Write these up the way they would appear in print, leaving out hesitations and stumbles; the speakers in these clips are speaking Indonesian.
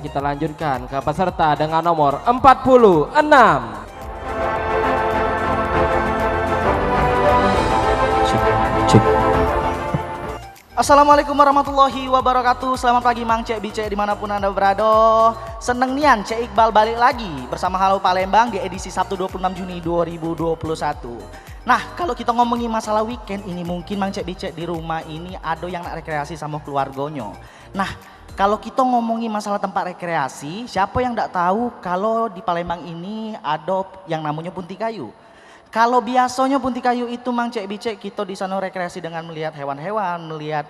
kita lanjutkan ke peserta dengan nomor 46. Assalamualaikum warahmatullahi wabarakatuh. Selamat pagi Mang Cek Bicek dimanapun Anda berada. Seneng nian Cek Iqbal balik lagi bersama Halo Palembang di edisi Sabtu 26 Juni 2021. Nah, kalau kita ngomongin masalah weekend ini, mungkin Mang Cek Bicek di rumah ini ada yang nak rekreasi sama keluarganya. Nah, kalau kita ngomongin masalah tempat rekreasi, siapa yang tidak tahu kalau di Palembang ini ada yang namanya Punti Kayu. Kalau biasanya Punti Kayu itu Mang Cek Bicek kita di sana rekreasi dengan melihat hewan-hewan, melihat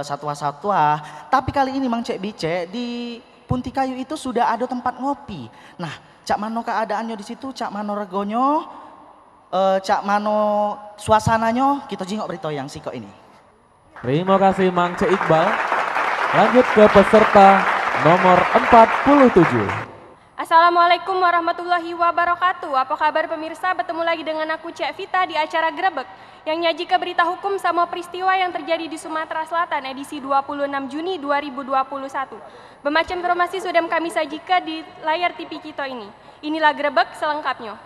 satwa-satwa. Tapi kali ini Mang Cek Bicek di Punti Kayu itu sudah ada tempat ngopi. Nah, cak mano keadaannya di situ, cak mano regonyo, cak mano suasananya, kita jingok berita yang siko ini. Terima kasih Mang Cek Iqbal. Lanjut ke peserta nomor 47. Assalamualaikum warahmatullahi wabarakatuh. Apa kabar pemirsa? Bertemu lagi dengan aku Cek Vita di acara Grebek yang nyajikan berita hukum sama peristiwa yang terjadi di Sumatera Selatan edisi 26 Juni 2021. Bermacam informasi sudah kami sajikan di layar TV kita ini. Inilah Grebek selengkapnya.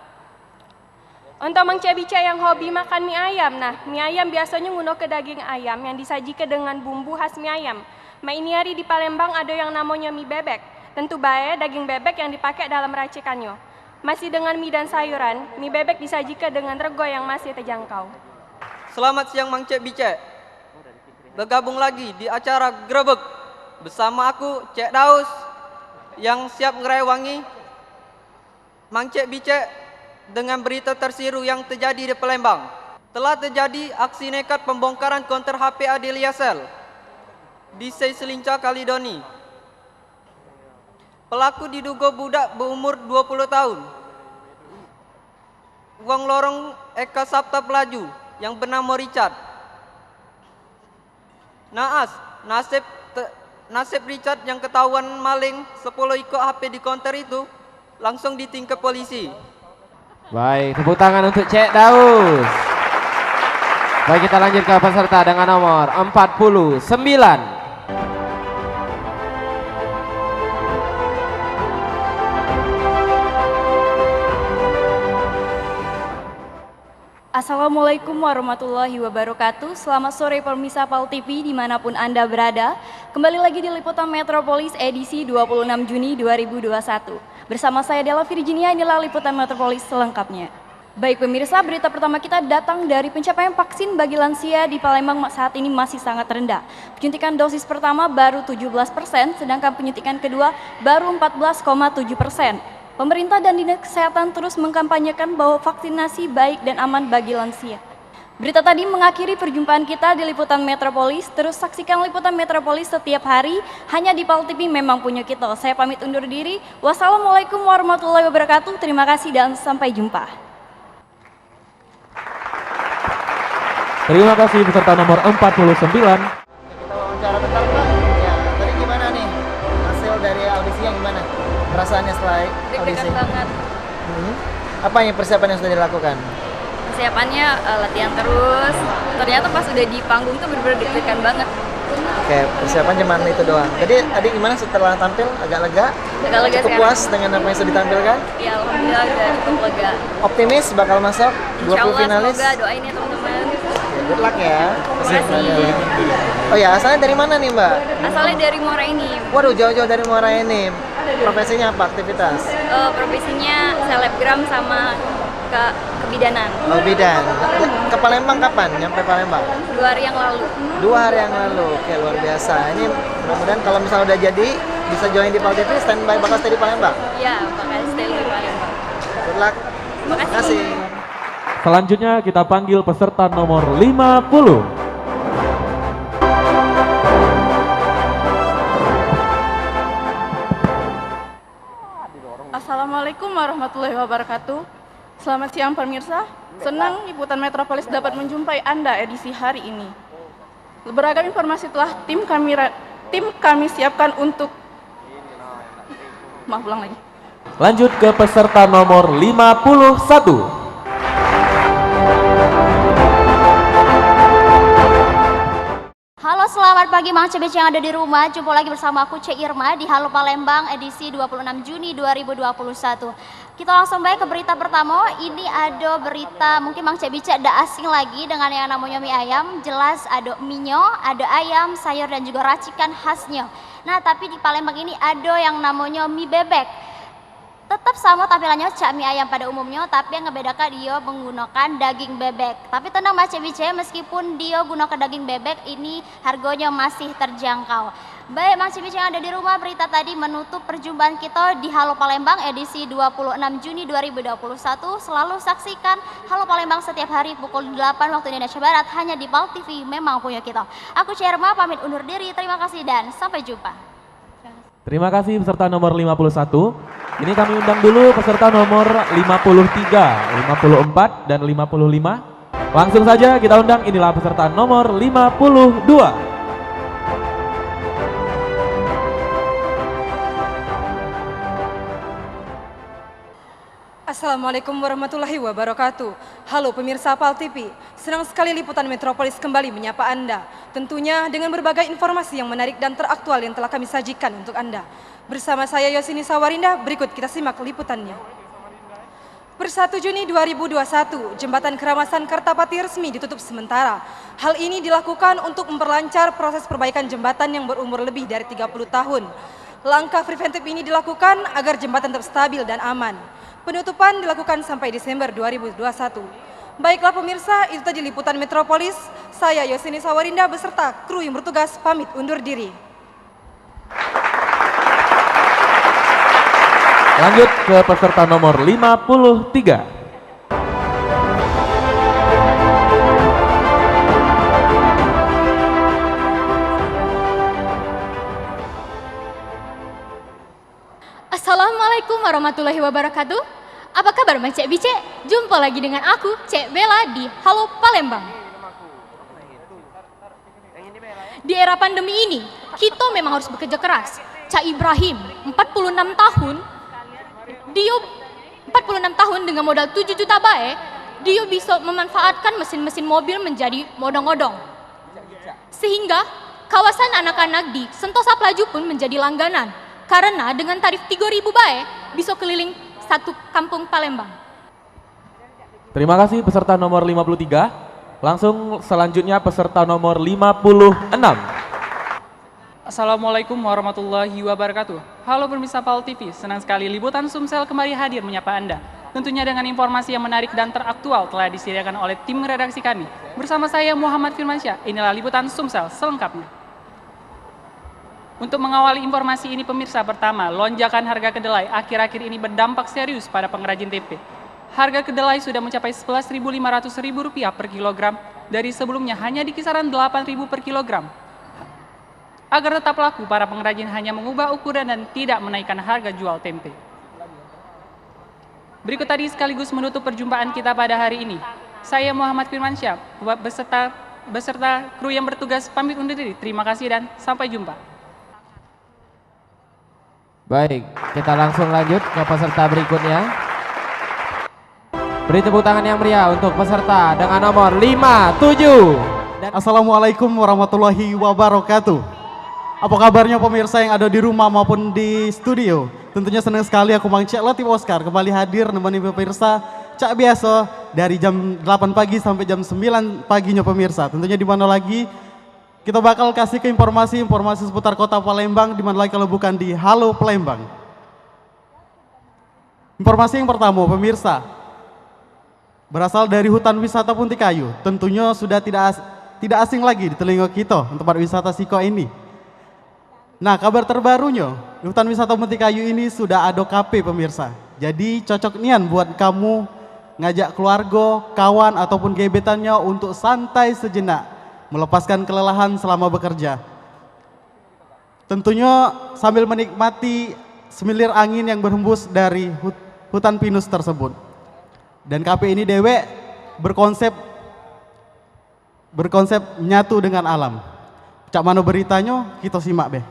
Untuk Mang Cek Bicek yang hobi makan mie ayam, nah mie ayam biasanya nguno ke daging ayam yang disajikan dengan bumbu khas mie ayam. Ini hari di Palembang ada yang namanya mie bebek. Tentu baik daging bebek yang dipakai dalam racikannya. Masih dengan mie dan sayuran, mie bebek disajikan dengan rego yang masih terjangkau. Selamat siang Mang Cek Bicek. Bergabung lagi di acara Grebek bersama aku Cek Daus yang siap ngerewangi Mang Cek Bicek dengan berita tersiru yang terjadi di Palembang. Telah terjadi aksi nekat pembongkaran konter HP Adelia Cell di Selinca Kalidoni. Pelaku diduga budak berumur 20 tahun. Uang lorong Eka Sabta Pelaju yang bernama Richard. Naas, nasib Richard yang ketahuan maling 10 ikut HP di konter itu langsung ditingkap polisi. Baik, tepuk tangan untuk Cek Daus. Baik, kita lanjut ke peserta dengan nomor 49. Assalamualaikum warahmatullahi wabarakatuh. Selamat sore pemirsa PAL TV dimanapun Anda berada. Kembali lagi di Liputan Metropolis edisi 26 Juni 2021. Bersama saya Della Virginia, inilah Liputan Metropolis selengkapnya. Baik pemirsa, berita pertama kita datang dari pencapaian vaksin bagi lansia di Palembang saat ini masih sangat rendah. Penyuntikan dosis pertama baru 17%, sedangkan penyuntikan kedua baru 14,7%. Pemerintah dan Dinas Kesehatan terus mengkampanyekan bahwa vaksinasi baik dan aman bagi lansia. Berita tadi mengakhiri perjumpaan kita di Liputan Metropolis. Terus saksikan Liputan Metropolis setiap hari hanya di PAL TV memang punya kita. Saya pamit undur diri. Wassalamualaikum warahmatullahi wabarakatuh. Terima kasih dan sampai jumpa. Terima kasih peserta nomor 49. Kita wawancara bentar Pak. Ya, tadi gimana nih? Hasil dari audisinya gimana? Perasaannya setelah audisi? Deg-degan banget. Apa yang persiapan yang sudah dilakukan? Persiapannya latihan terus. Ternyata pas udah di panggung tuh bener-bener deg-degan banget. Oke, persiapan cuman itu doang. Tadi gimana setelah tampil? Agak lega? Agak lega Cukup sekarang. puas dengan apa yang sudah ditampilkan? Ya alhamdulillah udah cukup lega. Optimis bakal masuk 20 Insya Allah finalis? semoga doain ya teman-teman. Good luck ya. Terima kasih. Oh ya, asalnya dari mana nih Mbak? Asalnya dari Muara ini. Waduh, jauh-jauh dari Muara ini. Profesinya apa? Aktivitas? Profesinya selebgram sama kebidanan. Oh, bidan. Ke Palembang kapan? Nyampe Palembang? 2 hari yang lalu. 2 hari yang lalu. Oke, luar biasa. Ini mudah-mudahan kalau misalnya udah jadi bisa join di PAL TV, standby bakal stay di Palembang. Ya, bakal stay di Palembang. Good luck. Terima kasih. Selanjutnya kita panggil peserta nomor 50. Assalamualaikum warahmatullahi wabarakatuh. Selamat siang pemirsa. Senang Liputan Metropolis dapat menjumpai Anda edisi hari ini. Beragam informasi telah tim kami siapkan untuk ulang lagi. Lanjut ke peserta nomor 51. Halo, selamat pagi Mang Cebece yang ada di rumah. Jumpa lagi bersama aku Cek Irma di Halo Palembang edisi 26 Juni 2021. Kita langsung baik ke berita pertama. Ini ada berita mungkin Mang Cebece ada asing lagi dengan yang namanya mie ayam. Jelas ada minyo, ada ayam, sayur dan juga racikan khasnya. Nah, tapi di Palembang ini ada yang namanya mie bebek. Tetap sama tampilannya cak mie ayam pada umumnya, tapi yang ngebedakan dia menggunakan daging bebek. Tapi tenang Mas Cebece, meskipun dia gunakan daging bebek, ini harganya masih terjangkau. Baik Mas Cebece yang ada di rumah, berita tadi menutup perjumpaan kita di Halo Palembang edisi 26 Juni 2021. Selalu saksikan Halo Palembang setiap hari pukul 8 waktu Indonesia Barat hanya di PAL TV, memang punya kita. Aku Cerma pamit undur diri, terima kasih dan sampai jumpa. Terima kasih peserta nomor 51. Ini kami undang dulu peserta nomor 53, 54, dan 55. Langsung saja kita undang, inilah peserta nomor 52. Assalamualaikum warahmatullahi wabarakatuh. Halo pemirsa PAL TV, senang sekali Liputan Metropolis kembali menyapa Anda. Tentunya dengan berbagai informasi yang menarik dan teraktual yang telah kami sajikan untuk Anda. Bersama saya Yosini Sawarinda, berikut kita simak liputannya. Per 1 Juni 2021, Jembatan Keramasan Kertapati resmi ditutup sementara. Hal ini dilakukan untuk memperlancar proses perbaikan jembatan yang berumur lebih dari 30 tahun. Langkah preventif ini dilakukan agar jembatan tetap stabil dan aman. Penutupan dilakukan sampai Desember 2021. Baiklah pemirsa, itu tadi Liputan Metropolis. Saya Yosini Sawarinda beserta kru yang bertugas pamit undur diri. Lanjut ke peserta nomor 53. Assalamualaikum warahmatullahi wabarakatuh. Apa kabar Mang Cek Bice? Jumpa lagi dengan aku, Cek Bella di Halo Palembang. Di era pandemi ini, kita memang harus bekerja keras. Cak Ibrahim, 46 tahun, dia 46 tahun dengan modal 7 juta bae, dia bisa memanfaatkan mesin-mesin mobil menjadi modong-odong. Sehingga kawasan anak-anak di Sentosa Pelaju pun menjadi langganan. Karena dengan tarif 3.000 bae bisa keliling satu kampung Palembang. Terima kasih peserta nomor 53. Langsung selanjutnya peserta nomor 56. Assalamualaikum warahmatullahi wabarakatuh. Halo pemirsa PAL TV, senang sekali Liputan Sumsel kembali hadir menyapa Anda. Tentunya dengan informasi yang menarik dan teraktual telah disediakan oleh tim redaksi kami. Bersama saya Muhammad Firmansyah, inilah Liputan Sumsel selengkapnya. Untuk mengawali informasi ini pemirsa, pertama, lonjakan harga kedelai akhir-akhir ini berdampak serius pada pengrajin tempe. Harga kedelai sudah mencapai Rp11.500 per kilogram dari sebelumnya hanya di kisaran Rp8.000 per kilogram. Agar tetap laku, para pengrajin hanya mengubah ukuran dan tidak menaikkan harga jual tempe. Berikut tadi sekaligus menutup perjumpaan kita pada hari ini. Saya Muhammad Firmansyah beserta kru yang bertugas pamit undur diri. Terima kasih dan sampai jumpa. Baik, kita langsung lanjut ke peserta berikutnya. Beri tepuk tangan yang meriah untuk peserta dengan nomor 57. Assalamualaikum warahmatullahi wabarakatuh. Apa kabarnya pemirsa yang ada di rumah maupun di studio? Tentunya senang sekali aku Mang Cek Latif Oscar kembali hadir menemani pemirsa Cak biasa dari jam 8 pagi sampai jam 9 paginya pemirsa. Tentunya di mana lagi kita bakal kasih ke informasi seputar kota Palembang, di mana lagi kalau bukan di Halo Palembang. Informasi yang pertama pemirsa, berasal dari hutan wisata Puntikayu. Tentunya sudah tidak asing lagi di telinga kita tempat wisata Siko ini. Nah, kabar terbarunya, di hutan wisata Puntikayu ini sudah ada kafe pemirsa. Jadi cocok nian buat kamu ngajak keluarga, kawan ataupun gebetannya untuk santai sejenak, melepaskan kelelahan selama bekerja. Tentunya sambil menikmati semilir angin yang berhembus dari hutan pinus tersebut. Dan kafe ini dewek berkonsep menyatu dengan alam. Cak mana beritanya, kita simak be.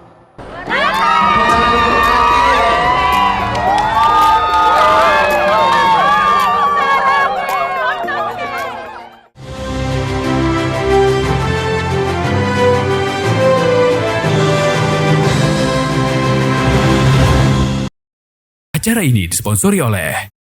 Acara ini disponsori oleh